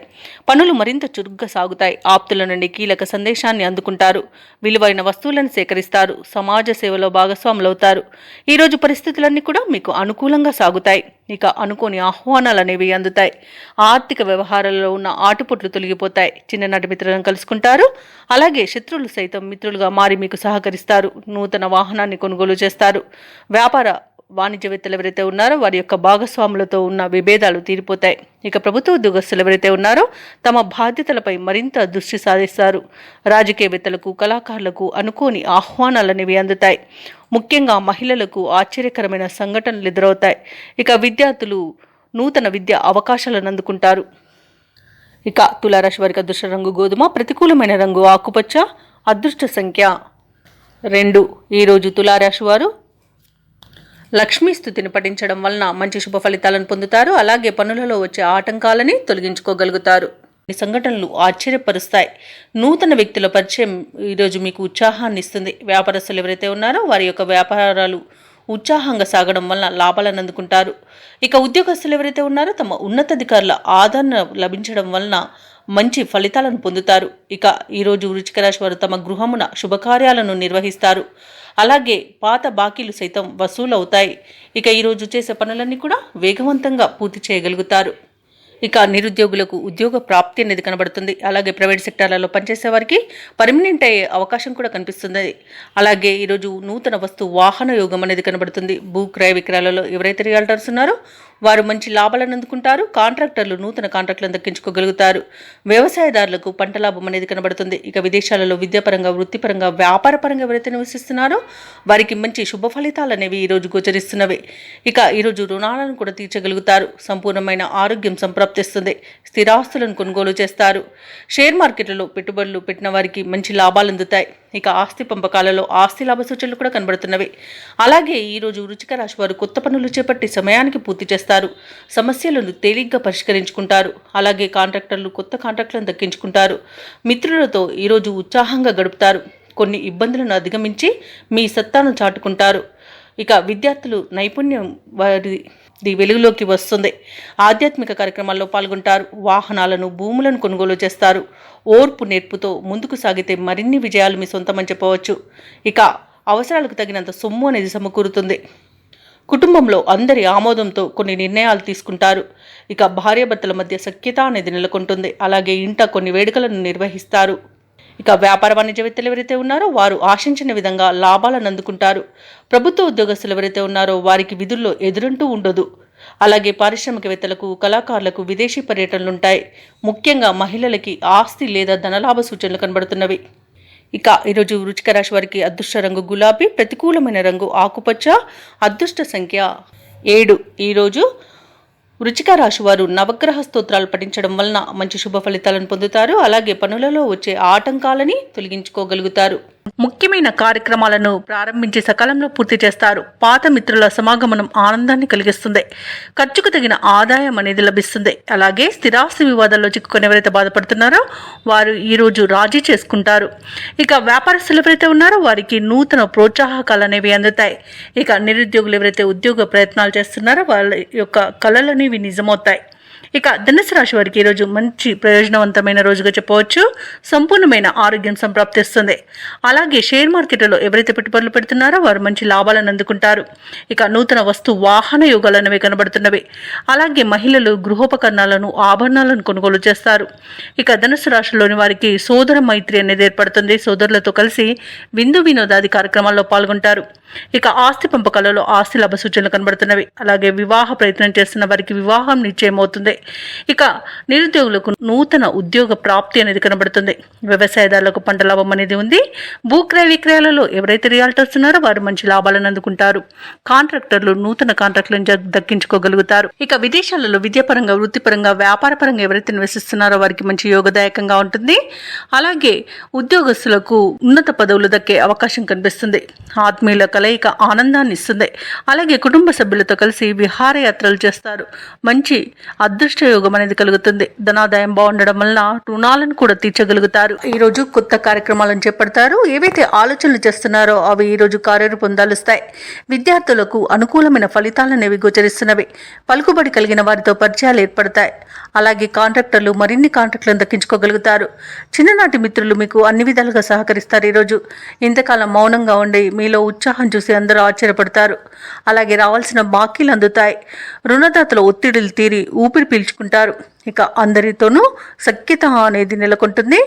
పనులు మరింత చురుగ్గా సాగుతాయి. ఆప్తుల నుండి కీలక సందేశాన్ని అందుకుంటారు. విలువైన వస్తువులను సేకరిస్తారు. సమాజ సేవలో భాగస్వాములవుతారు. ఈరోజు పరిస్థితులన్నీ కూడా మీకు అనుకూలంగా సాగుతాయి. ఇక అనుకోని ఆహ్వానాలు అనేవి అందుతాయి. ఆర్థిక వ్యవహారాలలో ఉన్న ఆటుపోట్లు తొలగిపోతాయి. చిన్ననాటి మిత్రులను కలుసుకుంటారు. అలాగే శత్రువులు సైతం మిత్రులుగా మారి మీకు సహకరిస్తారు. నూతన వాహనాన్ని కొనుగోలు చేస్తారు. వ్యాపార వాణిజ్యవేత్తలు ఎవరైతే ఉన్నారో వారి యొక్క భాగస్వాములతో ఉన్న విభేదాలు తీరిపోతాయి. ఇక ప్రభుత్వ ఉద్యోగస్తులు ఎవరైతే ఉన్నారో తమ బాధ్యతలపై మరింత దృష్టి సాధిస్తారు. రాజకీయవేత్తలకు, కళాకారులకు అనుకోని ఆహ్వానాలనేవి అందుతాయి. ముఖ్యంగా మహిళలకు ఆశ్చర్యకరమైన సంఘటనలు ఎదురవుతాయి. ఇక విద్యార్థులు నూతన విద్యా అవకాశాలను అందుకుంటారు. ఇక తులారాశి వారికి అదృష్ట రంగు గోధుమ, ప్రతికూలమైన రంగు ఆకుపచ్చ, అదృష్ట సంఖ్య 2. ఈరోజు తులారాశి వారు లక్ష్మీ స్థుతిని పఠించడం వలన మంచి శుభ ఫలితాలను పొందుతారు. అలాగే పనులలో వచ్చే ఆటంకాలని తొలగించుకోగలుగుతారు. ఈ సంఘటనలు ఆశ్చర్యపరుస్తాయి. నూతన వ్యక్తుల పరిచయం ఈరోజు మీకు ఉత్సాహాన్ని ఇస్తుంది. వ్యాపారస్తులు ఎవరైతే ఉన్నారో వారి యొక్క వ్యాపారాలు ఉత్సాహంగా సాగడం వలన లాభాలను అందుకుంటారు. ఇక ఉద్యోగస్తులు ఎవరైతే ఉన్నారో తమ ఉన్నతాధికారుల ఆదరణ లభించడం వలన మంచి ఫలితాలను పొందుతారు. ఇక ఈరోజు వృశ్చిక రాశి వారు తమ గృహమున శుభకార్యాలను నిర్వహిస్తారు. అలాగే పాత బాకీలు సైతం వసూలు అవుతాయి. ఇక ఈరోజు చేసే పనులన్నీ కూడా వేగవంతంగా పూర్తి చేయగలుగుతారు. ఇక నిరుద్యోగులకు ఉద్యోగ ప్రాప్తి అనేది కనబడుతుంది. అలాగే ప్రైవేట్ సెక్టార్లలో పనిచేసే వారికి పర్మనెంట్ అయ్యే అవకాశం కూడా కనిపిస్తుంది. అలాగే ఈరోజు నూతన వాహన యోగం అనేది కనబడుతుంది. భూ క్రయ విక్రయాలలో ఎవరైతే రియల్టర్స్ ఉన్నారో వారు మంచి లాభాలను అందుకుంటారు. కాంట్రాక్టర్లు నూతన కాంట్రాక్టులను దక్కించుకోగలుగుతారు. వ్యవసాయదారులకు పంట లాభం అనేది కనబడుతుంది. ఇక విదేశాలలో విద్యాపరంగా, వృత్తిపరంగా, వ్యాపారపరంగా ఎవరైతే నివసిస్తున్నారో వారికి మంచి శుభ ఫలితాలు అనేవి ఈరోజు గోచరిస్తున్నవి. ఇక ఈరోజు రుణాలను కూడా తీర్చగలుగుతారు. సంపూర్ణమైన ఆరోగ్యం సంప్రాప్తిస్తుంది. స్థిరాస్తులను కొనుగోలు చేస్తారు. షేర్ మార్కెట్లలో పెట్టుబడులు పెట్టిన వారికి మంచి లాభాలు అందుతాయి. ఇక ఆస్తి పంపకాలలో ఆస్తి లాభ సూచనలు కూడా కనబడుతున్నవి. అలాగే ఈరోజు వృశ్చిక రాశి వారు కొత్త పనులు చేపట్టి సమయానికి పూర్తి చేస్తారు. సమస్యలను తేలిగ్గా పరిష్కరించుకుంటారు. అలాగే కాంట్రాక్టర్లు కొత్త కాంట్రాక్టులను దక్కించుకుంటారు. మిత్రులతో ఈరోజు ఉత్సాహంగా గడుపుతారు. కొన్ని ఇబ్బందులను అధిగమించి మీ సత్తాను చాటుకుంటారు. ఇక విద్యార్థులు నైపుణ్యం వారి వెలుగులోకి వస్తుంది. ఆధ్యాత్మిక కార్యక్రమాల్లో పాల్గొంటారు. వాహనాలను, భూములను కొనుగోలు చేస్తారు. ఓర్పు నేర్పుతో ముందుకు సాగితే మరిన్ని విజయాలు మీ సొంతమని చెప్పవచ్చు. ఇక అవసరాలకు తగినంత సొమ్ము అనేది సమకూరుతుంది. కుటుంబంలో అందరి ఆమోదంతో కొన్ని నిర్ణయాలు తీసుకుంటారు. ఇక భార్యాభర్తల మధ్య సఖ్యత అనేది నెలకొంటుంది. అలాగే ఇంట కొన్ని వేడుకలను నిర్వహిస్తారు. ఇక వ్యాపార వాణిజ్యవేత్తలు ఎవరైతే ఉన్నారో వారు ఆశించిన విధంగా లాభాలను అందుకుంటారు. ప్రభుత్వ ఉద్యోగస్తులు ఎవరైతే ఉన్నారో వారికి విధుల్లో ఎదురంటూ ఉండదు. అలాగే పారిశ్రామికవేత్తలకు, కళాకారులకు విదేశీ పర్యటనలుంటాయి. ముఖ్యంగా మహిళలకి ఆస్తి లేదా ధనలాభ సూచనలు కనబడుతున్నవి. ఇక ఈరోజు వృశ్చిక రాశి వారికి అదృష్ట రంగు గులాబీ, ప్రతికూలమైన రంగు ఆకుపచ్చ, అదృష్ట సంఖ్య 7. ఈరోజు వృశ్చిక రాశి వారు నవగ్రహ స్తోత్రాలు పఠించడం వలన మంచి శుభ ఫలితాలను పొందుతారు. అలాగే పనులలో వచ్చే ఆటంకాలని తొలగించుకోగలుగుతారు. ముఖ్యమైన కార్యక్రమాలను ప్రారంభించి సకాలంలో పూర్తి చేస్తారు. పాత మిత్రుల సమాగమనం ఆనందాన్ని కలిగిస్తుంది. ఖర్చుకు తగిన ఆదాయం అనేది లభిస్తుంది. అలాగే స్థిరాస్తి వివాదాల్లో చిక్కుకొని ఎవరైతే బాధపడుతున్నారో వారు ఈరోజు రాజీ చేసుకుంటారు. ఇక వ్యాపారస్తులు ఎవరైతే ఉన్నారో వారికి నూతన ప్రోత్సాహకాలు అనేవి అందుతాయి. ఇక నిరుద్యోగులు ఎవరైతే ఉద్యోగ ప్రయత్నాలు చేస్తున్నారో వాళ్ళ యొక్క కళలనేవి నిజమవుతాయి. ఇక ధనుసు రాశి వారికి ఈరోజు మంచి ప్రయోజనవంతమైన రోజుగా చెప్పవచ్చు. సంపూర్ణమైన ఆరోగ్యం సంప్రాప్తిస్తుంది. అలాగే షేర్ మార్కెట్లో ఎవరైతే పెట్టుబడులు పెడుతున్నారో వారు మంచి లాభాలను అందుకుంటారు. ఇక నూతన వాహన యోగాలు అనేవి కనబడుతున్నవి. అలాగే మహిళలు గృహోపకరణాలను, ఆభరణాలను కొనుగోలు చేస్తారు. ఇక ధనుసు రాశిలోని వారికి సోదర మైత్రి అనేది ఏర్పడుతుంది. సోదరులతో కలిసి విందు వినోదాది కార్యక్రమాల్లో పాల్గొంటారు. ఇక ఆస్తి పంపకాలలో ఆస్తి లాభ సూచనలు కనబడుతున్నవి. అలాగే వివాహ ప్రయత్నం చేస్తున్న వారికి వివాహం నిశ్చయమవుతుంది. ఇక నిరుద్యోగులకు నూతన ఉద్యోగ ప్రాప్తి అనేది కనబడుతుంది. వ్యవసాయదారులకు పంట లాభం అనేది ఉంది. భూక్రయ విక్రయాలలో ఎవరైతే రియాల్టర్స్ ఉన్నారో వారు మంచి లాభాలను అందుకుంటారు. కాంట్రాక్టర్లు నూతన కాంట్రాక్టులను దక్కించుకోగలుగుతారు. ఇక విదేశాలలో విద్యాపరంగా, వృత్తిపరంగా, వ్యాపార పరంగా ఎవరైతే నివసిస్తున్నారో వారికి మంచి యోగదాయకంగా ఉంటుంది. అలాగే ఉద్యోగస్తులకు ఉన్నత పదవులు దక్కే అవకాశం కనిపిస్తుంది. ఆత్మీయుల కలయిక ఆనందాన్ని ఇస్తుంది. అలాగే కుటుంబ సభ్యులతో కలిసి విహారయాత్రలు చేస్తారు. మంచి అదృష్ట యోగం అనేది కలుగుతుంది. ధనాదాయం బాగుండడం వలన రుణాలను కూడా తీర్చగలుగుతారు. ఈ రోజు కొత్త కార్యక్రమాలను చేపడతారు. ఏవైతే ఆలోచనలు చేస్తున్నారో అవి ఈ రోజు కార్యరూపం దాలుస్తాయి. విద్యార్థులకు అనుకూలమైన ఫలితాలనేవి గోచరిస్తున్నవి. పలుకుబడి కలిగిన వారితో పరిచయాలు ఏర్పడతాయి. అలాగే కాంట్రాక్టర్లు మరిన్ని కాంట్రాక్టులను దక్కించుకోగలుగుతారు. చిన్ననాటి మిత్రులు మీకు అన్ని విధాలుగా సహకరిస్తారు. ఈరోజు ఇంతకాలం మౌనంగా ఉండి మీలో ఉత్సాహం చూసి అందరూ ఆశ్చర్యపడతారు. అలాగే రావాల్సిన బాకీలు అందుతాయి. రుణదాతల ఒత్తిడిలు తీరి ఊపిరి పీల్చుకుంటారు. ఇక అందరితోనూ సఖ్యత అనేది నెలకొంటుంది.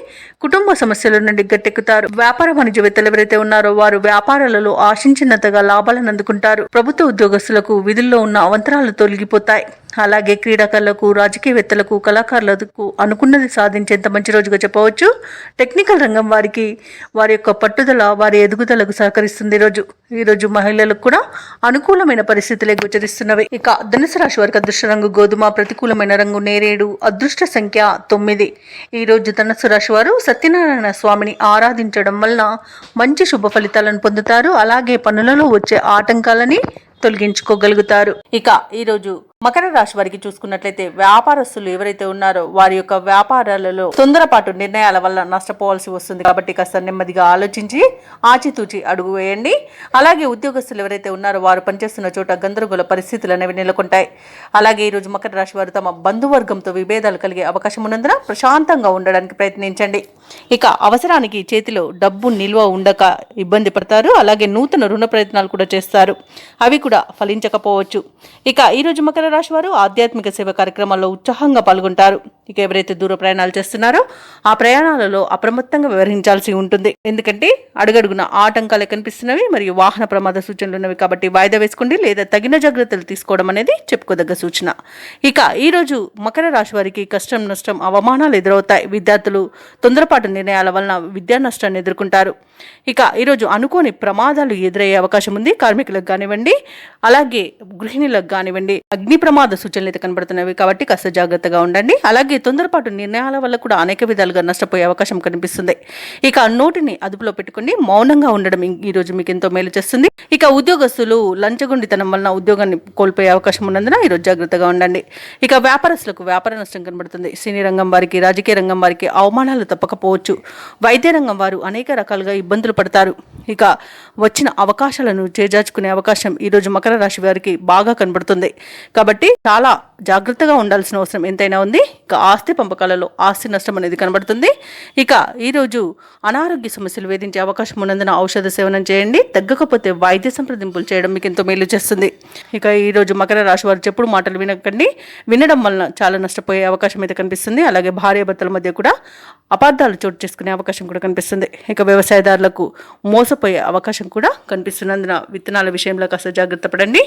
కుటుంబ సమస్యల నుండి గట్టెక్కుతారు. వ్యాపార వాణిజ్యవేత్తలు ఎవరైతే ఉన్నారో వారు వ్యాపారాలలో ఆశించినంతగా లాభాలను అందుకుంటారు. ప్రభుత్వ ఉద్యోగస్తులకు విధుల్లో ఉన్న అవంతరాలు తొలగిపోతాయి. అలాగే క్రీడాకారులకు, రాజకీయవేత్తలకు, కళాకారులకు అనుకున్నది సాధించేంత మంచి రోజుగా చెప్పవచ్చు. టెక్నికల్ రంగం వారికి వారి యొక్క పట్టుదల వారి ఎదుగుదలకు సహకరిస్తుంది. ఈరోజు మహిళలకు కూడా అనుకూలమైన పరిస్థితులే గోచరిస్తున్నవి. ఇక ధనుసు రాశి వారికి అదృష్ట రంగు గోధుమ, ప్రతికూలమైన రంగు నేరేడు, అదృష్ట సంఖ్య 9. ఈరోజు ధనుసు రాశి వారు సత్యనారాయణ స్వామిని ఆరాధించడం వలన మంచి శుభ ఫలితాలను పొందుతారు. అలాగే పనులలో వచ్చే ఆటంకాలని తొలగించుకోగలుగుతారు. ఇక ఈరోజు మకర రాశి వారికి చూసుకున్నట్లయితే వ్యాపారస్తులు ఎవరైతే ఉన్నారో వారి యొక్క వ్యాపారాలలో తొందరపాటు నిర్ణయాల వల్ల నష్టపోవాల్సి వస్తుంది. కాబట్టి కాస్త నెమ్మదిగా ఆలోచించి ఆచితూచి అడుగు వేయండి. అలాగే ఉద్యోగస్తులు ఎవరైతే ఉన్నారో వారు పనిచేస్తున్న చోట గందరగోళ పరిస్థితులు అనేవి నెలకొంటాయి. అలాగే ఈరోజు మకర రాశి వారు తమ బంధువర్గంతో విభేదాలు కలిగే అవకాశం ఉన్నందున ప్రశాంతంగా ఉండడానికి ప్రయత్నించండి. ఇక అవసరానికి చేతిలో డబ్బు నిల్వ ఉండక ఇబ్బంది పడతారు. అలాగే నూతన రుణ ప్రయత్నాలు కూడా చేస్తారు. అవి కూడా ఫలించకపోవచ్చు. ఇక ఈరోజు మకర రాశి వారు ఆధ్యాత్మిక సేవ కార్యక్రమాల్లో ఉత్సాహంగా పాల్గొంటారు. ఇక ఎవరైతే దూర ప్రయాణాలు చేస్తున్నారో ఆ ప్రయాణాలలో అప్రమత్తంగా వ్యవహరించాల్సి ఉంటుంది. ఎందుకంటే అడుగడుగున ఆటంకాలు కనిపిస్తున్నవి మరియు వాహన ప్రమాద సూచనలు ఉన్నవి. కాబట్టి వాయిదా వేసుకోండి లేదా తగిన జాగ్రత్తలు తీసుకోవడం అనేది చెప్పుకోదగ్గ సూచన. ఇక ఈరోజు మకర రాశి వారికి కష్టం, నష్టం, అవమానాలు ఎదురవుతాయి. విద్యార్థులు తొందరపాటు నిర్ణయాల వలన విద్యా నష్టాన్ని ఎదుర్కొంటారు. ఇక ఈరోజు అనుకోని ప్రమాదాలు ఎదురయ్యే అవకాశం ఉంది. కార్మికులకు కానివ్వండి, అలాగే గృహిణులకు కానివ్వండి అగ్ని ప్రమాద సూచనలు అయితే కనబడుతున్నవి. కాబట్టి కాస్త జాగ్రత్తగా ఉండండి. అలాగే తొందరపాటు నిర్ణయాల వల్ల కూడా అనేక విధాలుగా నష్టపోయే అవకాశం కనిపిస్తుంది. ఇక నోటిని అదుపులో పెట్టుకుని మౌనంగా ఉండడం ఈరోజు మీకు ఎంతో మేలు చేస్తుంది. ఇక ఉద్యోగస్తులు లంచగొండితనం వలన ఉద్యోగాన్ని కోల్పోయే అవకాశం ఉన్నందున ఈరోజు జాగ్రత్తగా ఉండండి. ఇక వ్యాపారస్తులకు వ్యాపార నష్టం కనబడుతుంది. సినీ రంగం వారికి, రాజకీయ రంగం వారికి అవమానాలు తప్పకపోవచ్చు. వైద్య రంగం వారు అనేక రకాలుగా ఇబ్బందులు పడతారు. ఇక వచ్చిన అవకాశాలను చేజార్చుకునే అవకాశం ఈరోజు మకర రాశి వారికి బాగా కనబడుతుంది. కాబట్టి చాలా జాగ్రత్తగా ఉండాల్సిన అవసరం ఎంతైనా ఉంది. ఇక ఆస్తి పంపకాలలో ఆస్తి నష్టం అనేది కనబడుతుంది. ఇక ఈరోజు అనారోగ్య సమస్యలు వేధించే అవకాశం ఉన్నందున ఔషధ సేవనం చేయండి. తగ్గకపోతే వైద్య సంప్రదింపులు చేయడం మీకు ఎంతో మేలు చేస్తుంది. ఇక ఈరోజు మకర రాశి వారు చెప్పుడు మాటలు వినకండి. వినడం వలన చాలా నష్టపోయే అవకాశం అయితే కనిపిస్తుంది. అలాగే భార్యాభర్తల మధ్య కూడా అపార్థాలు చోటు చేసుకునే అవకాశం కూడా కనిపిస్తుంది. ఇక వ్యవసాయదారులకు మోసపోయే అవకాశం కూడా కనిపిస్తున్నందున విత్తనాల విషయంలో కాస్త జాగ్రత్త పడండి.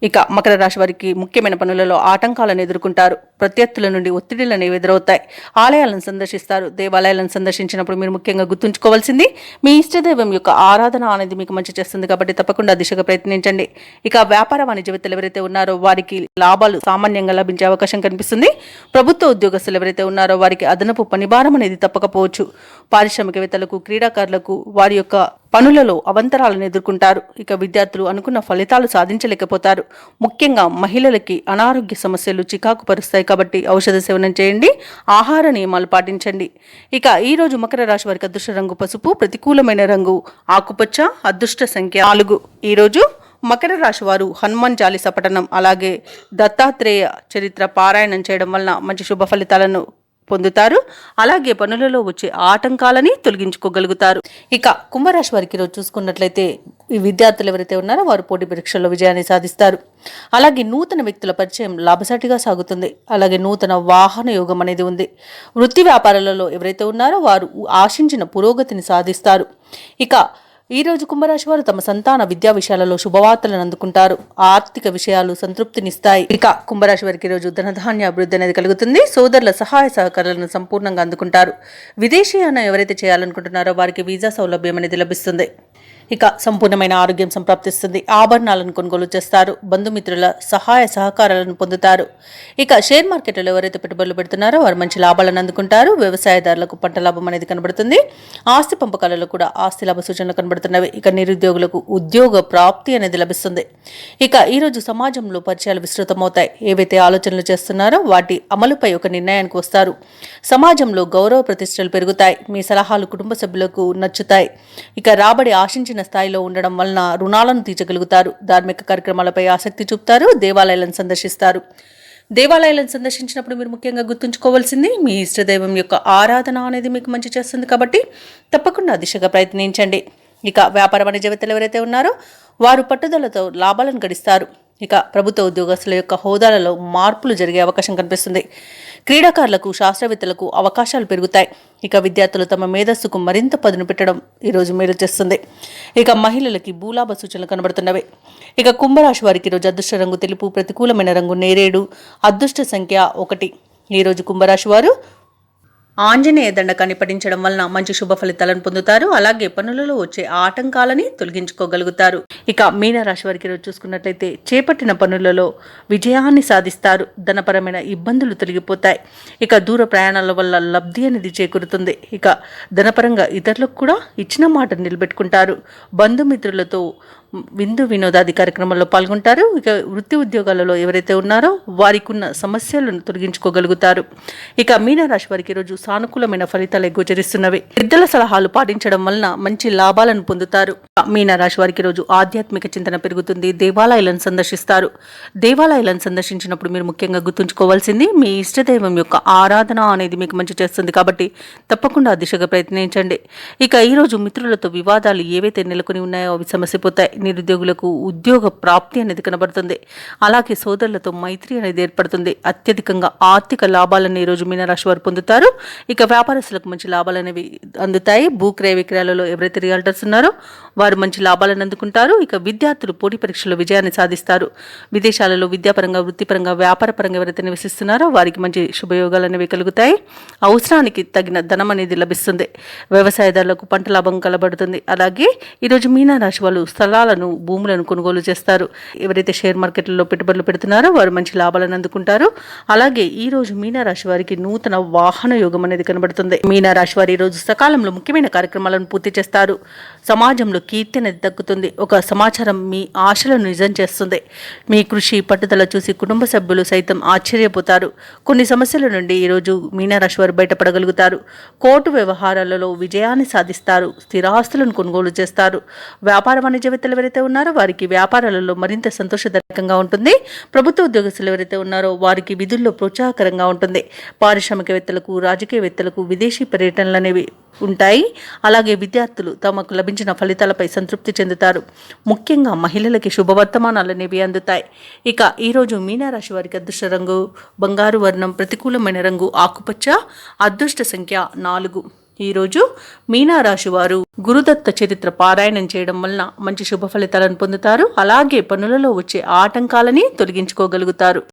ఇక మకర రాశి వారికి ముఖ్యమైన పనులలో ఆటంకాలను ఎదుర్కొంటారు. ప్రత్యర్థుల నుండి ఒత్తిడిలను ఎదురవుతాయి. ఆలయాలను సందర్శిస్తారు. దేవాలయాలను సందర్శించినప్పుడు మీరు ముఖ్యంగా గుర్తుంచుకోవాల్సింది మీ ఇష్టదైవం యొక్క ఆరాధన అనేది మీకు మంచి చేస్తుంది. కాబట్టి తప్పకుండా దిశగా ప్రయత్నించండి. ఇక వ్యాపార వాణిజ్యవేత్తలు ఎవరైతే ఉన్నారో వారికి లాభాలు సామాన్యంగా లభించే అవకాశం కనిపిస్తుంది. ప్రభుత్వ ఉద్యోగస్తులు ఎవరైతే ఉన్నారో వారికి అదనపు పనిభారం అనేది తప్పకపోవచ్చు. పారిశ్రామికవేత్తలకు, క్రీడాకారులకు వారి యొక్క పనులలో అవంతరాలను ఎదుర్కొంటారు. ఇక విద్యార్థులు అనుకున్న ఫలితాలు సాధించలేకపోతారు. ముఖ్యంగా మహిళలకి అనారోగ్య సమస్యలు చికాకు పరుస్తాయి. కాబట్టి ఔషధ సేవనం చేయండి. ఆహార నియమాలు పాటించండి. ఇక ఈరోజు మకర రాశి వారికి అదృష్ట రంగు పసుపు, ప్రతికూలమైన రంగు ఆకుపచ్చ, అదృష్ట సంఖ్య 4. ఈరోజు మకర రాశి వారు హనుమాన్ చాలీసా పఠనం అలాగే దత్తాత్రేయ చరిత్ర పారాయణం చేయడం వలన మంచి శుభ ఫలితాలను పొందుతారు. అలాగే పనులలో వచ్చే ఆటంకాలని తొలగించుకోగలుగుతారు. ఇక కుంభరాశి వారికి ఈరోజు చూసుకున్నట్లయితే ఈ విద్యార్థులు ఎవరైతే ఉన్నారో వారు పోటీ పరీక్షల్లో విజయాన్ని సాధిస్తారు. అలాగే నూతన వ్యక్తుల పరిచయం లాభసాటిగా సాగుతుంది. అలాగే నూతన వాహన యోగం అనేది ఉంది. వృత్తి వ్యాపారాలలో ఎవరైతే ఉన్నారో వారు ఆశించిన పురోగతిని సాధిస్తారు. ఇక ఈ రోజు కుంభరాశి వారు తమ సంతాన విద్యా విషయాలలో శుభవార్తలను అందుకుంటారు. ఆర్థిక విషయాలు సంతృప్తినిస్తాయి. ఇక కుంభరాశి వారికి రోజు ధనధాన్య అభివృద్ధి అనేది కలుగుతుంది. సోదరుల సహాయ సహకారాలను సంపూర్ణంగా అందుకుంటారు. విదేశీయానం ఎవరైతే చేయాలనుకుంటున్నారో వారికి వీసా సౌలభ్యం అనేది లభిస్తుంది. ఇక సంపూర్ణమైన ఆరోగ్యం సంప్రాప్తిస్తుంది. ఆభరణాలను కొనుగోలు చేస్తారు. బంధుమిత్రుల సహాయ సహకారాలను పొందుతారు. ఇక షేర్ మార్కెట్లో ఎవరైతే పెట్టుబడులు పెడుతున్నారో వారు మంచి లాభాలను అందుకుంటారు. వ్యవసాయదారులకు పంట లాభం అనేది కనబడుతుంది. ఆస్తి పంపకాలలో కూడా ఆస్తి లాభ సూచనలు కనబడుతున్నవి. ఇక నిరుద్యోగులకు ఉద్యోగ ప్రాప్తి అనేది లభిస్తుంది. ఇక ఈరోజు సమాజంలో పరిచయాలు విస్తృతమవుతాయి. ఏవైతే ఆలోచనలు చేస్తున్నారో వాటి అమలుపై ఒక నిర్ణయానికి వస్తారు. సమాజంలో గౌరవ ప్రతిష్టలు పెరుగుతాయి. మీ సలహాలు కుటుంబ సభ్యులకు నచ్చుతాయి. ఇక రాబడి ఆశించిన స్థాయిలో ఉండడం వలన రుణాలను తీర్చగలుగుతారు. ధార్మిక కార్యక్రమాలపై ఆసక్తి చూపుతారు. దేవాలయాలను సందర్శిస్తారు. దేవాలయాలను సందర్శించినప్పుడు మీరు ముఖ్యంగా గుర్తుంచుకోవాల్సింది మీ ఇష్టదైవం యొక్క ఆరాధన అనేది మీకు మంచి చేస్తుంది. కాబట్టి తప్పకుండా దిశగా ప్రయత్నించండి. ఇక వ్యాపార వాణిజ్యవేత్తలు ఎవరైతే ఉన్నారో వారు పట్టుదలతో లాభాలను గడిస్తారు. ఇక ప్రభుత్వ ఉద్యోగస్తుల యొక్క హోదాలలో మార్పులు జరిగే అవకాశం కనిపిస్తుంది. క్రీడాకారులకు శాస్త్రవేత్తలకు అవకాశాలు పెరుగుతాయి. ఇక విద్యార్థులు తమ మేధస్సుకు మరింత పదును పెట్టడం ఈరోజు మేలు చేస్తుంది. ఇక మహిళలకి భూలాభ సూచనలు కనబడుతున్నవి. ఇక కుంభరాశి వారికి ఈరోజు అదృష్ట రంగు తెలుపు, ప్రతికూలమైన రంగు నేరేడు, అదృష్ట సంఖ్య 1. ఈరోజు కుంభరాశి వారు ఆంజనేయ దండకాన్ని పఠించడం వలన మంచి శుభ ఫలితాలను పొందుతారు. అలాగే పనులలో వచ్చే ఆటంకాలని తొలగించుకోగలుగుతారు. ఇక మీనరాశి వారికి రోజు చూసుకున్నట్లయితే చేపట్టిన పనులలో విజయాన్ని సాధిస్తారు. ధనపరమైన ఇబ్బందులు తొలగిపోతాయి. ఇక దూర ప్రయాణాల వల్ల లబ్ధి అనేది చేకూరుతుంది. ఇక ధనపరంగా ఇతరులకు కూడా ఇచ్చిన మాట నిలబెట్టుకుంటారు. బంధుమిత్రులతో విందు వినోదాది కార్యక్రమాల్లో పాల్గొంటారు. ఇక వృత్తి ఉద్యోగాలలో ఎవరైతే ఉన్నారో వారికి ఉన్న సమస్యలను తొలగించుకోగలుగుతారు. ఇక మీనరాశి వారికి రోజు సానుకూలమైన ఫలితాలు గోచరిస్తున్నవి. పెద్దల సలహాలు పాటించడం వలన మంచి లాభాలను పొందుతారు. మీనరాశి వారికి రోజు ఆధ్యాత్మిక చింతన పెరుగుతుంది. దేవాలయాలను సందర్శిస్తారు. దేవాలయాలను సందర్శించినప్పుడు మీరు ముఖ్యంగా గుర్తుంచుకోవాల్సింది మీ ఇష్టదైవం యొక్క ఆరాధన అనేది మీకు మంచి చేస్తుంది. కాబట్టి తప్పకుండా ఆ దిశగా ప్రయత్నించండి. ఇక ఈరోజు మిత్రులతో వివాదాలు ఏవైతే నెలకొని ఉన్నాయో అవి సమస్యపోతాయి. నిరుద్యోగులకు ఉద్యోగ ప్రాప్తి అనేది కనబడుతుంది. అలాగే సోదరులతో మైత్రి అనేది ఏర్పడుతుంది. అత్యధికంగా ఆర్థిక లాభాలను ఈరోజు మీనరాశి వారు పొందుతారు. ఇక వ్యాపారస్తులకు మంచి లాభాలు అనేవి అందుతాయి. భూక్రయ విక్రయాలలో ఎవరైతే రియల్టర్స్ ఉన్నారో వారు మంచి లాభాలను అందుకుంటారు. ఇక విద్యార్థులు పోటీ పరీక్షల్లో విజయాన్ని సాధిస్తారు. విదేశాలలో విద్యాపరంగా, వృత్తిపరంగా, వ్యాపారపరంగా ఎవరైతే నివసిస్తున్నారో వారికి మంచి శుభయోగాలు అనేవి కలుగుతాయి. అవసరానికి తగిన ధనం అనేది లభిస్తుంది. వ్యవసాయదారులకు పంట లాభం కలబడుతుంది. అలాగే ఈరోజు మీనరాశి వాళ్ళు స్థలాలను, భూములను కొనుగోలు చేస్తారు. ఎవరైతే షేర్ మార్కెట్లలో పెట్టుబడులు పెడుతున్నారో వారు మంచి లాభాలను అందుకుంటారు. అలాగే ఈ రోజు మీనరాశి వారికి నూతన వాహన యోగం అనేది కనబడుతుంది. మీనరాశి వారి ఈ రోజు సకాలంలో ముఖ్యమైన కార్యక్రమాలను పూర్తి చేస్తారు. సమాజంలో కీర్తి అనేది దక్కుతుంది. ఒక సమాచారం మీ ఆశలను నిజం చేస్తుంది. మీ కృషి, పట్టుదల చూసి కుటుంబ సభ్యులు సైతం ఆశ్చర్యపోతారు. కొన్ని సమస్యల నుండి ఈరోజు మీనరాశి వారు బయటపడగలుగుతారు. కోర్టు వ్యవహారాలలో విజయాన్ని సాధిస్తారు. స్థిరాస్తులను కొనుగోలు చేస్తారు. వ్యాపార వాణిజ్యవేత్తలు ఎవరైతే ఉన్నారో వారికి వ్యాపారాలలో మరింత సంతోషదాయకంగా ఉంటుంది. ప్రభుత్వ ఉద్యోగస్తులు ఎవరైతే ఉన్నారో వారికి విధుల్లో ప్రోత్సాహకరంగా ఉంటుంది. పారిశ్రామికవేత్తలకు, రాజకీయవేత్తలకు విదేశీ పర్యటనలు అనేవి ఉంటాయి. అలాగే విద్యార్థులు తమకు లభించిన ఫలితాలపై సంతృప్తి చెందుతారు. ముఖ్యంగా మహిళలకి శుభవర్తమానాలు అనేవి అందుతాయి. ఇక ఈరోజు మీనరాశి వారికి అదృష్ట రంగు బంగారు వర్ణం, ప్రతికూలమైన రంగు ఆకుపచ్చ, అదృష్ట సంఖ్య 4. ఈరోజు మీనరాశి వారు గురుదత్త చరిత్ర పారాయణం చేయడం వలన మంచి శుభ ఫలితాలను పొందుతారు. అలాగే పనులలో వచ్చే ఆటంకాలని తొలగించుకోగలుగుతారు.